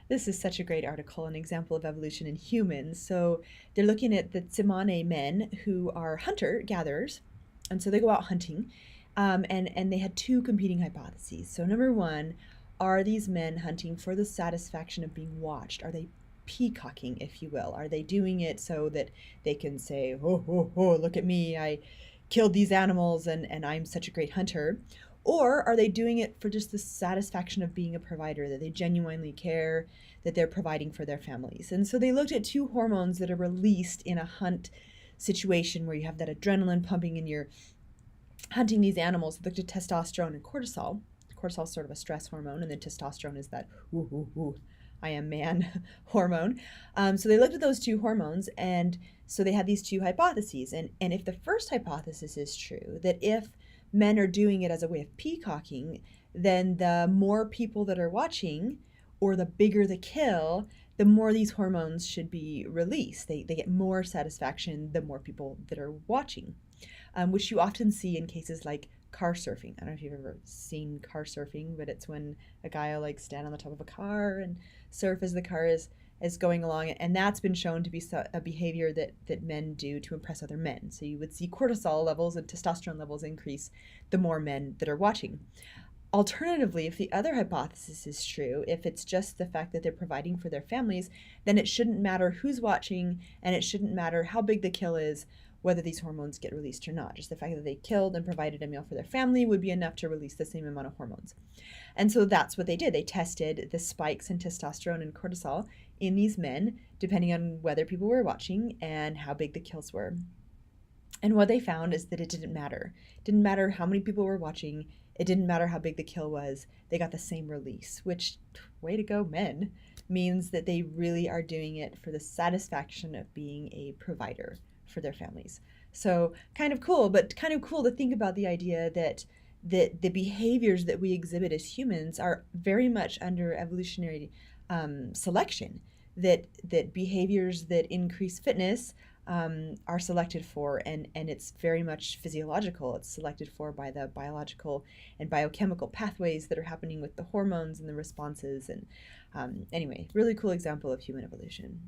This is such a great article, an example of evolution in humans. So they're looking at the Tsimane men who are hunter-gatherers, and so they go out hunting, and they had two competing hypotheses. So number one, are these men hunting for the satisfaction of being watched? Are they peacocking, if you will? Are they doing it so that they can say, "Oh, oh, oh, look at me! I killed these animals, and I'm such a great hunter"? Or are they doing it for just the satisfaction of being a provider, that they genuinely care, that they're providing for their families? And so they looked at two hormones that are released in a hunt situation where you have that adrenaline pumping and you're hunting these animals. They looked at testosterone and cortisol. Cortisol is sort of a stress hormone, and then testosterone is that, ooh, ooh, ooh, I am man hormone. So they looked at those two hormones, and so they had these two hypotheses. And if the first hypothesis is true, that if men are doing it as a way of peacocking, then the more people that are watching, or the bigger the kill, the more these hormones should be released. They get more satisfaction the more people that are watching, which you often see in cases like car surfing. I don't know if you've ever seen car surfing, but it's when a guy will like stand on the top of a car and surf as the car is going along, and that's been shown to be a behavior that men do to impress other men. So you would see cortisol levels and testosterone levels increase the more men that are watching. Alternatively, if the other hypothesis is true, if it's just the fact that they're providing for their families, then it shouldn't matter who's watching, and it shouldn't matter how big the kill is, whether these hormones get released or not. Just the fact that they killed and provided a meal for their family would be enough to release the same amount of hormones. And so that's what they did. They tested the spikes in testosterone and cortisol in these men, depending on whether people were watching and how big the kills were. And what they found is that it didn't matter. It didn't matter how many people were watching. It didn't matter how big the kill was. They got the same release, which, way to go, men, means that they really are doing it for the satisfaction of being a provider for their families. So kind of cool, but kind of cool to think about the idea that the behaviors that we exhibit as humans are very much under evolutionary selection. That behaviors that increase fitness are selected for, and it's very much physiological. It's selected for by the biological and biochemical pathways that are happening with the hormones and the responses. And anyway, really cool example of human evolution.